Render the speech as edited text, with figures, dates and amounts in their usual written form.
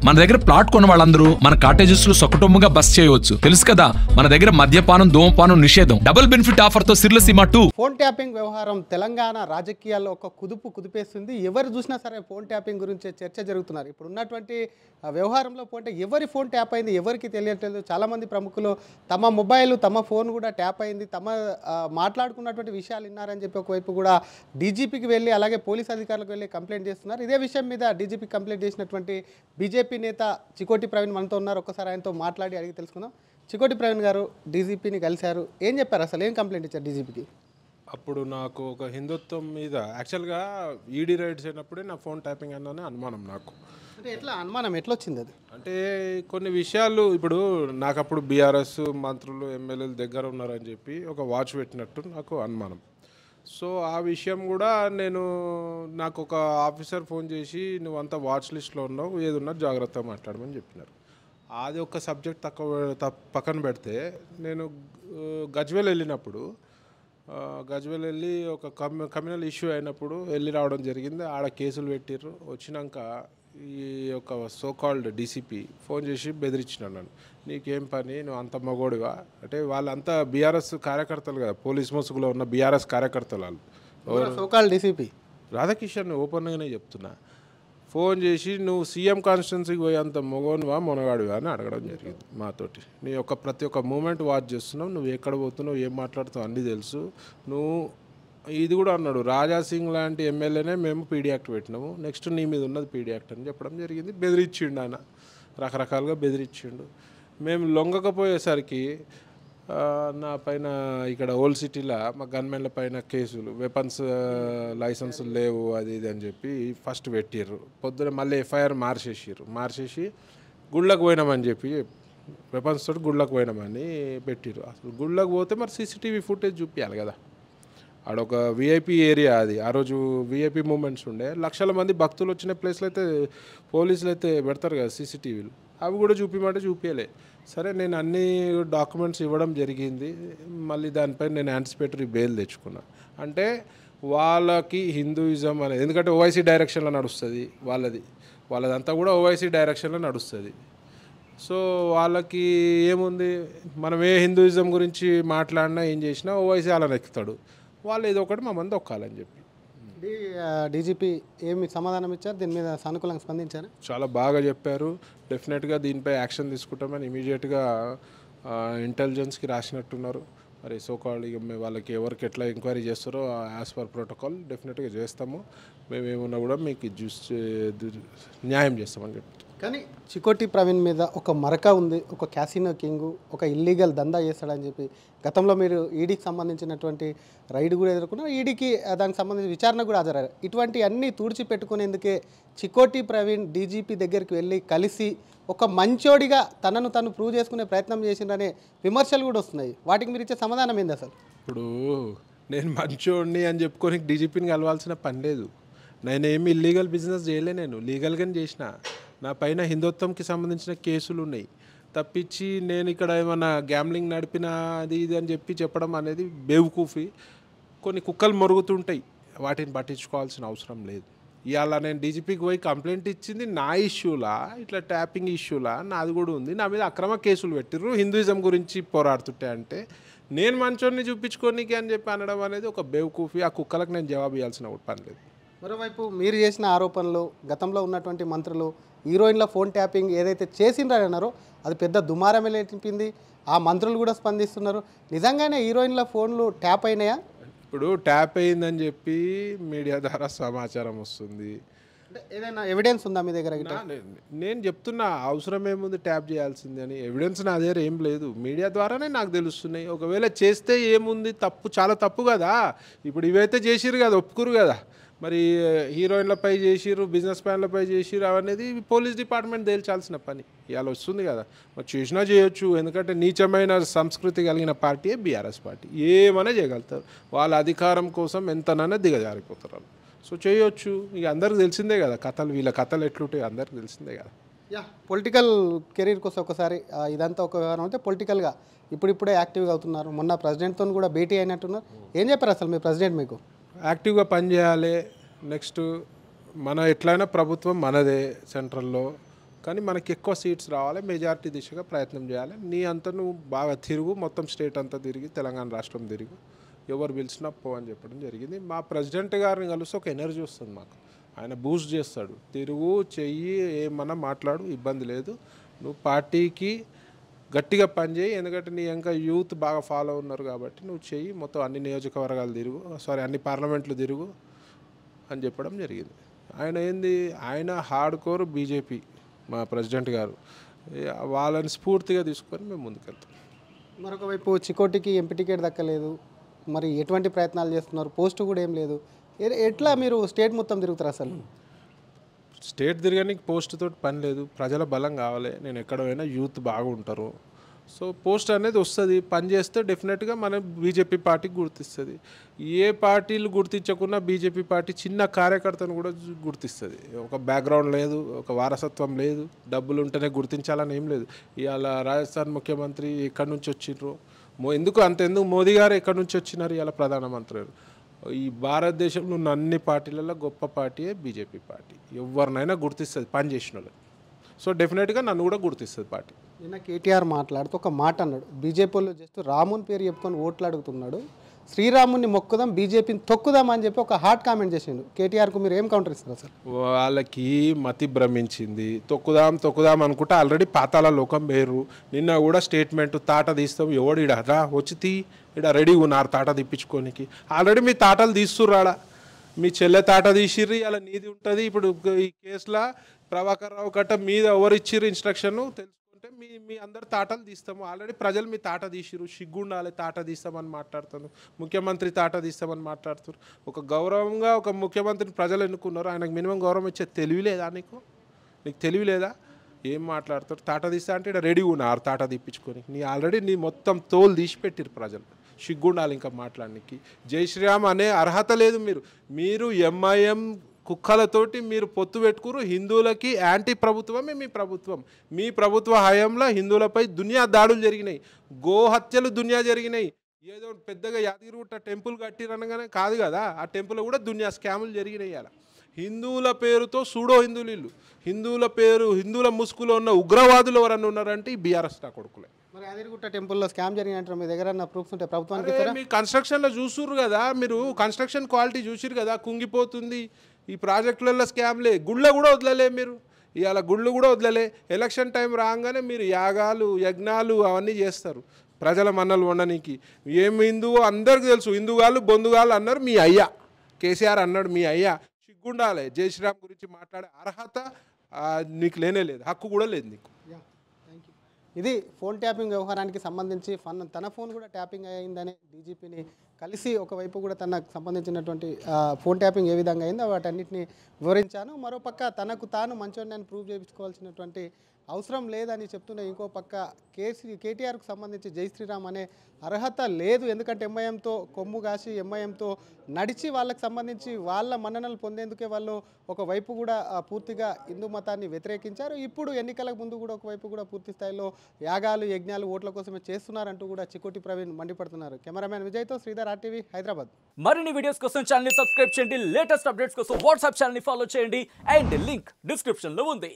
మన దగ్గర ప్లాట్ కొన్న వాళ్ళందరూ మన కాటేజెస్ లో సొకటొమ్ముగా బస్ చేయవచ్చు. తెలుసు కదా, మన దగ్గర మద్యపానం ధూమపానం నిషేధం. డబుల్ బెనిఫిట్ ఆఫర్ తో సిర్లసీమ 2. ఫోన్ ట్యాపింగ్ వ్యవహారం తెలంగాణ రాజకీయాల్లో ఒక కుదిపేస్తుంది. ఎవరు చూసినా సరే ఫోన్ ట్యాపింగ్ గురించి చర్చ జరుగుతున్నారు. ఇప్పుడు ఉన్నటువంటి వ్యవహారంలో పోతే ఎవరి ఫోన్ ట్యాప్ అయింది ఎవరికి తెలియట్లేదు. చాలామంది ప్రముఖులు తమ మొబైల్ తమ ఫోన్ కూడా ట్యాప్ అయింది, తమ మాట్లాడుకున్నటువంటి విషయాలు విన్నారని చెప్పి ఒకవైపు కూడా డీజీపీకి వెళ్ళి అలాగే పోలీస్ అధికారులకు వెళ్ళి కంప్లైంట్ చేస్తున్నారు. ఇదే విషయం మీద డీజీపీ కంప్లైంట్ చేసినటువంటి బీజేపీ నేత చికోటి ప్రవీణ్ మనతో ఉన్నారు. ఒక్కసారి ఆయనతో మాట్లాడి అడిగి తెలుసుకుందాం. చికోటి ప్రవీణ్ గారు డీజీపీని కలిశారు, ఏం చెప్పారు, అసలు ఏం కంప్లైంట్ ఇచ్చారు డీజీపీకి? అప్పుడు నాకు ఒక హిందుత్వం మీద యాక్చువల్గా ఈడీ రైడ్స్ అయినప్పుడే నా ఫోన్ ట్యాపింగ్ అన్ననే అనుమానం. నాకు అంటే ఎట్లా అనుమానం ఎట్లా వచ్చింది? అది అంటే కొన్ని విషయాలు ఇప్పుడు నాకు అప్పుడు బీఆర్ఎస్ మంత్రులు ఎమ్మెల్యేలు దగ్గర ఉన్నారని చెప్పి ఒక వాచ్ పెట్టినట్టు నాకు అనుమానం. సో ఆ విషయం కూడా నాకు ఒక ఆఫీసర్ ఫోన్ చేసి నువ్వు అంతా వాచ్ లిస్ట్లో ఉన్నావు, ఏదున్నా జాగ్రత్తగా మాట్లాడమని చెప్పినారు. అది ఒక సబ్జెక్ట్ పక్కన పెడితే నేను గజ్వేల్ వెళ్ళినప్పుడు వెళ్ళి ఒక కమ్యూనల్ ఇష్యూ అయినప్పుడు వెళ్ళి రావడం జరిగింది. ఆడ కేసులు పెట్టిర్రు. వచ్చినాక ఈ యొక్క సోకాల్డ్ డీసీపీ ఫోన్ చేసి బెదిరించినాడు నన్ను, నీకేం పని, నువ్వు అంత మగోడివా అంటే. వాళ్ళంతా బీఆర్ఎస్ కార్యకర్తలు కదా, పోలీస్ ముసుగులో ఉన్న బీఆర్ఎస్ కార్యకర్తలు వాళ్ళు. సోకాల్డ్ డీసీపీ రాధాకిషన్ ఓపెన్గానే చెప్తున్నా. ఫోన్ చేసి నువ్వు సీఎం కాన్స్టిట్యున్సీకి పోయేంత మొగోనువా మొనగాడివా అని అడగడం జరిగింది మాతోటి. నీ యొక్క ప్రతి ఒక్క మూమెంట్ వాచ్ చేస్తున్నావు, నువ్వు ఎక్కడ పోతున్నావు, ఏం మాట్లాడుతావు అన్నీ తెలుసు. నువ్వు ఇది కూడా అన్నాడు, రాజా సింగ్ లాంటి ఎమ్మెల్యేనే మేము పీడీ యాక్ట్ పెట్టినాము, నెక్స్ట్ నీ మీద ఉన్నది పీడీ యాక్ట్ అని చెప్పడం జరిగింది. బెదిరించిండు ఆయన, రకరకాలుగా బెదిరించిండు. మేము లొంగకపోయేసరికి నా పైన ఇక్కడ ఓల్డ్ సిటీలో మా గన్మెన్ల పైన కేసులు, వెపన్స్ లైసెన్సులు లేవు అది ఇది అని చెప్పి ఫస్ట్ పెట్టిర్రు. పొద్దున మళ్ళీ ఎఫ్ఐఆర్ మార్చేసి గుళ్ళకు పోయినామని చెప్పి వెపన్స్ తోటి గుళ్ళకు పోయినామని పెట్టిర్రు. అసలు గుళ్ళకు పోతే మరి సీసీటీవీ ఫుటేజ్ చూపించాలి కదా. ఆడొక విఐపీ ఏరియా, అది ఆ రోజు విఐపీ మూమెంట్స్ ఉండే, లక్షల మంది భక్తులు వచ్చిన ప్లేస్లో అయితే పోలీసులు అయితే పెడతారు కదా సీసీటీవీలు, అవి కూడా చూపించమంటే చూపించలే. సరే నేను అన్ని డాక్యుమెంట్స్ ఇవ్వడం జరిగింది. మళ్ళీ దానిపై నేను యాంటిసిపేటరీ బెయిల్ తెచ్చుకున్నా. అంటే వాళ్ళకి హిందూయిజం అనేది, ఎందుకంటే ఓవైసీ డైరెక్షన్లో నడుస్తుంది వాళ్ళదంతా కూడా ఓవైసీ డైరెక్షన్లో నడుస్తుంది. సో వాళ్ళకి ఏముంది, మనం ఏ హిందూయిజం గురించి మాట్లాడినా ఏం చేసినా ఓవైసీ వాళ్ళని ఎక్కుతాడు, వాళ్ళు ఏదో ఒకటి మా మంది ఒక్కాలని చెప్పి. డీజీపీ ఏమి సమాధానం ఇచ్చారు, దీని మీద సానుకూలంగా స్పందించారు? చాలా బాగా చెప్పారు. డెఫినెట్గా దీనిపై యాక్షన్ తీసుకుంటామని ఇమీడియట్గా ఇంటెలిజెన్స్కి రాసినట్టున్నారు. మరి సోకాల్డ్ వాళ్ళకి ఎవరికి ఎట్లా ఎంక్వైరీ చేస్తారో యాజ్ పర్ ప్రోటోకాల్ డెఫినెట్గా చేస్తాము. మేము ఏమున్నా కూడా మీకు న్యాయం చేస్తామని చెప్పి. కానీ చికోటి ప్రవీణ్ మీద ఒక మరక ఉంది, ఒక క్యాసినో కింగ్, ఒక ఇల్లీగల్ దందా చేస్తాడని చెప్పి గతంలో మీరు ఈడీకి సంబంధించినటువంటి రైడ్ కూడా ఎదుర్కొన్నారు, ఈడీకి దానికి సంబంధించిన విచారణ కూడా హాజరయ్యారు. ఇటువంటి అన్నీ తుడిచిపెట్టుకునేందుకే చికోటి ప్రవీణ్ డీజీపీ దగ్గరికి వెళ్ళి కలిసి ఒక మంచోడిగా తనను తను ప్రూవ్ చేసుకునే ప్రయత్నం చేసిందనే విమర్శలు కూడా వస్తున్నాయి. వాటికి మీరు ఇచ్చే సమాధానం ఏంది అసలు? ఇప్పుడు నేను మంచోడిని అని చెప్పుకొని డీజీపీని కలవాల్సిన పని లేదు. నేనేమి ఇల్లీగల్ బిజినెస్ చేయలే, నేను లీగల్గానే చేసిన. నా పైన హిందుత్వంకి సంబంధించిన కేసులు ఉన్నాయి తప్పించి నేను ఇక్కడ ఏమన్నా గ్యాంబ్లింగ్ నడిపినా అది ఇది అని చెప్పడం అనేది బేవకూఫీ. కొన్ని కుక్కలు మొరుగుతుంటాయి, వాటిని పట్టించుకోవాల్సిన అవసరం లేదు. ఇవాళ నేను డీజీపీకి పోయి కంప్లైంట్ ఇచ్చింది నా ఇష్యూలా, ఇట్లా ట్యాపింగ్ ఇష్యూలా, నాది కూడా ఉంది. నా మీద అక్రమ కేసులు పెట్టిర్రు హిందూయిజం గురించి పోరాడుతుంటే. అంటే నేను మంచోడిని చూపించుకోనికి అని చెప్పి అనడం అనేది ఒక బేవకూఫీ. ఆ కుక్కలకు నేను జవాబు ఇవ్వాల్సిన పని లేదు. మరోవైపు మీరు చేసిన ఆరోపణలు, గతంలో ఉన్నటువంటి మంత్రులు హీరోయిన్ల ఫోన్ ట్యాపింగ్ ఏదైతే చేసిండ్రని అన్నారో అది పెద్ద దుమారమే లేపింది. ఆ మంత్రులు కూడా స్పందిస్తున్నారు. నిజంగానే హీరోయిన్ల ఫోన్లు ట్యాప్ అయినాయా? ఇప్పుడు ట్యాప్ అయిందని చెప్పి మీడియా ద్వారా సమాచారం వస్తుంది. ఏదైనా ఎవిడెన్స్ ఉందా మీ దగ్గర? నేను చెప్తున్నా, అవసరం ఏముంది ట్యాప్ చేయాల్సింది అని. ఎవిడెన్స్ నా దగ్గర ఏం లేదు, మీడియా ద్వారానే నాకు తెలుస్తున్నాయి. ఒకవేళ చేస్తే ఏముంది, తప్పు చాలా తప్పు కదా. ఇప్పుడు ఇవైతే చేసిరు కదా, ఒప్పుకురు కదా. మరి హీరోయిన్లపై చేసిర్రు, బిజినెస్ మ్యాన్లపై చేసిర్రు, అవనేది పోలీస్ డిపార్ట్మెంట్ తేల్చాల్సిన పని. ఇవాళ వస్తుంది కదా, మరి చేసినా చేయొచ్చు. ఎందుకంటే నీచమైన సంస్కృతి కలిగిన పార్టీయే బీఆర్ఎస్ పార్టీ. ఏమైనా చేయగలుగుతారు, వాళ్ళ అధికారం కోసం ఎంతనైనా దిగజారిపోతారు. సో చేయొచ్చు. ఇక అందరికి తెలిసిందే కదా కథలు, వీళ్ళ కథలు ఎట్లుంటాయి అందరికి తెలిసిందే కదా. పొలిటికల్ కెరీర్ కోసం ఒకసారి ఇదంతా ఒక వ్యవహారం అంటే పొలిటికల్గా ఇప్పుడిప్పుడే యాక్టివ్గా అవుతున్నారు. మొన్న ప్రెసిడెంట్తో కూడా భేటీ అయినట్టున్నారు. ఏం చెప్పారు అసలు మీ ప్రెసిడెంట్ మీకు? యాక్టివ్గా పనిచేయాలి. నెక్స్ట్ మన ఎట్లయినా ప్రభుత్వం మనదే సెంట్రల్లో, కానీ మనకి ఎక్కువ సీట్స్ రావాలి, మెజారిటీ దిశగా ప్రయత్నం చేయాలి. నీ అంతా నువ్వు బాగా తిరుగు, మొత్తం స్టేట్ అంతా తిరిగి, తెలంగాణ రాష్ట్రం తిరుగు, ఎవరు పిలిచినా పో అని చెప్పడం జరిగింది. మా ప్రెసిడెంట్ గారిని కలిసి ఒక ఎనర్జీ వస్తుంది మాకు. ఆయన బూస్ట్ చేస్తాడు, తిరుగు, చెయ్యి, ఏమన్నా మాట్లాడు, ఇబ్బంది లేదు, నువ్వు పార్టీకి గట్టిగా పనిచేయి, ఎందుకంటే నీ ఇంకా యూత్ బాగా ఫాలో ఉన్నారు కాబట్టి నువ్వు చెయ్యి, మొత్తం అన్ని నియోజకవర్గాలు తిరుగు, అన్ని పార్లమెంట్లు తిరుగు అని చెప్పడం జరిగింది. ఆయన హార్డ్ కోర్ బీజేపీ మా ప్రెసిడెంట్ గారు, వాళ్ళని స్ఫూర్తిగా తీసుకొని మేము ముందుకెళ్తాం. మరొక వైపు చికోటికి ఎంపీ టికెట్ దక్కలేదు, మరి ఎటువంటి ప్రయత్నాలు చేస్తున్నారు, పోస్ట్ కూడా ఏం లేదు, ఎట్లా మీరు స్టేట్ మొత్తం తిరుగుతారు? అసలు స్టేట్ తిరగడానికి పోస్ట్ తోటి పని లేదు, ప్రజల బలం కావాలి. నేను ఎక్కడ పోయినా యూత్ బాగుంటారు, సో పోస్ట్ అనేది వస్తుంది. పని చేస్తే డెఫినెట్గా మన బీజేపీ పార్టీకి గుర్తిస్తుంది. ఏ పార్టీలు గుర్తించకుండా బీజేపీ పార్టీ చిన్న కార్యకర్తను కూడా గుర్తిస్తుంది. ఒక బ్యాక్గ్రౌండ్ లేదు, ఒక వారసత్వం లేదు, డబ్బులు ఉంటేనే గుర్తించాలని ఏం లేదు. ఇవాళ రాజస్థాన్ ముఖ్యమంత్రి ఎక్కడి నుంచి వచ్చిండ్రు, ఎందుకు మోదీ గారు ఎక్కడి నుంచి వచ్చినారు, ఇవాళ ప్రధానమంత్రి గారు. ఈ భారతదేశంలో ఉన్న అన్ని పార్టీలలో గొప్ప పార్టీయే బీజేపీ పార్టీ. ఎవరినైనా గుర్తిస్తుంది పని చేసిన వాళ్ళు. సో డెఫినెట్గా నన్ను కూడా గుర్తిస్తుంది పార్టీ. నిన్న కేటీఆర్ మాట్లాడుతూ ఒక మాట అన్నాడు, బీజేపీలో జస్ట్ రాముని పేరు చెప్పుకొని ఓట్లు అడుగుతున్నాడు, శ్రీరాముని మొక్కుదాం, బీజేపీని తొక్కుదాం అని చెప్పి ఒక హాట్ కామెంట్ చేసిండు. కేటీఆర్కు మీరు ఏం కౌంటర్ ఇస్తారు సార్? వాళ్ళకి మతి భ్రమించింది. తొక్కుదాం అనుకుంటే ఆల్రెడీ పాతాల లోకం వేరు. నిన్న కూడా స్టేట్మెంట్, తాట తీస్తాం, ఎవడు ఇడా వచ్చి ఇక్కడ రెడీగా ఉన్నారు తాట తీపించుకోనికి. ఆల్రెడీ మీ తాటలు తీస్తుర్రాడా, మీ చెల్లె తాట తీసిర్రి, అలా నీది ఉంటుంది. ఇప్పుడు ఈ కేసులో ప్రభాకర్ రావు గట్ట మీద ఎవరు ఇచ్చిర్రు ఇన్స్ట్రక్షన్ తెలుసుకుంటే మీ అందరు తాటలు తీస్తాము. ఆల్రెడీ ప్రజలు మీ తాట తీసిర్రు, సిగ్గుండాలి, తాట తీస్తామని మాట్లాడుతాను, ముఖ్యమంత్రి తాట తీస్తామని మాట్లాడుతారు. ఒక గౌరవంగా ఒక ముఖ్యమంత్రిని ప్రజలు ఎన్నుకున్నారు, ఆయనకు మినిమం గౌరవం ఇచ్చే తెలివి లేదా నీకు తెలివి లేదా? ఏం మాట్లాడతారు? తాట తీస్తా అంటే ఇక్కడ రెడీగా ఉన్నారు తాట తీపించుకొని. ఆల్రెడీ నీ మొత్తం తోలు తీసి పెట్టిరు ప్రజలు, సిగ్గుండాలి ఇంకా మాట్లాడడానికి. జై శ్రీరామ్ అనే అర్హత లేదు. మీరు ఎంఐఎం కుక్కలతోటి మీరు పొత్తు పెట్టుకురు. హిందువులకి యాంటీ ప్రభుత్వమే మీ ప్రభుత్వ హయాంలో హిందువులపై దునియా దాడులు జరిగినాయి, గోహత్యలు దునియా జరిగినాయి. ఏదో పెద్దగా యాదగిరిగుట్ట టెంపుల్ కట్టిరనగానే కాదు కదా, ఆ టెంపుల్ కూడా దునియా స్కాములు జరిగినాయి. అలా హిందువుల పేరుతో సూడో హిందువులు, హిందువుల ముసుగులో ఉన్న ఉగ్రవాదులు ఎవరన్నా ఉన్నారంటే ఈ బీఆర్ఎస్ నా కొడుకులే. మరి యాదగిరిగుట్ట టెంపుల్లో స్కామ్ జరిగినట్టు మీ దగ్గర ప్రూఫ్స్ ఉంటే ప్రభుత్వానికి మీ కన్స్ట్రక్షన్లో చూసుర్రు కదా, మీరు కన్స్ట్రక్షన్ క్వాలిటీ చూసిరు కదా, కుంగిపోతుంది. ఈ ప్రాజెక్టులలో స్కామ్లే, గుళ్ళ కూడా వదలలే మీరు. ఇవాళ గుళ్ళు కూడా వదలలే. ఎలక్షన్ టైం రాగానే మీరు యాగాలు, యజ్ఞాలు అవన్నీ చేస్తారు ప్రజల మన్నలు ఉండడానికి. ఏం హిందువు అందరికీ తెలుసు, హిందుగాళ్ళు బొందుగాళ్ళు అన్నారు మీ అయ్యా కేసీఆర్ అన్నాడు. మీ అయ్యా సిగ్గుండాలి. జై శ్రీరామ్ గురించి మాట్లాడే అర్హత నీకు లేనే లేదు, హక్కు కూడా లేదు నీకు. ఇది ఫోన్ ట్యాపింగ్ వ్యవహారానికి సంబంధించి తన ఫోన్ కూడా ట్యాపింగ్ అయిందని డీజీపీని కలిసి ఒకవైపు కూడా తనకు సంబంధించినటువంటి ఫోన్ ట్యాపింగ్ ఏ విధంగా అయిందో వాటన్నిటిని వివరించాను. మరోపక్క తనకు తాను మంచోడిని ప్రూవ్ చేయించుకోవాల్సినటువంటి అవసరం లేదని చెప్తున్న ఇంకో పక్క కేటీఆర్కు సంబంధించి జై శ్రీరామ్ అనే అర్హత లేదు. ఎందుకంటే ఎంఐఎంతో కొమ్ము కాసి ఎంఐఎంతో నడిచి వాళ్ళకి సంబంధించి వాళ్ళ మన్ననలు పొందేందుకే వాళ్ళు ఒకవైపు కూడా పూర్తిగా హిందూ మతాన్ని వ్యతిరేకించారు. ఇప్పుడు ఎన్నికలకు ముందు కూడా ఒకవైపు కూడా పూర్తి స్థాయిలో యాగాలు యజ్ఞాలు ఓట్ల కోసమే చేస్తున్నారంటూ కూడా చికోటి ప్రవీణ్ మండిపడుతున్నారు. కెమెరామ్యాన్ విజయ్తో శ్రీధర్, RTV హైదరాబాద్. మరిన్ని వీడియోస్ కోసం ఛానల్ ని సబ్స్క్రైబ్ చేయండి, లేటెస్ట్ అప్డేట్స్ కోసం వాట్సాప్ ఛానల్ ని ఫాలో చేయండి అండ్ లింక్ డిస్క్రిప్షన్ లో ఉంది.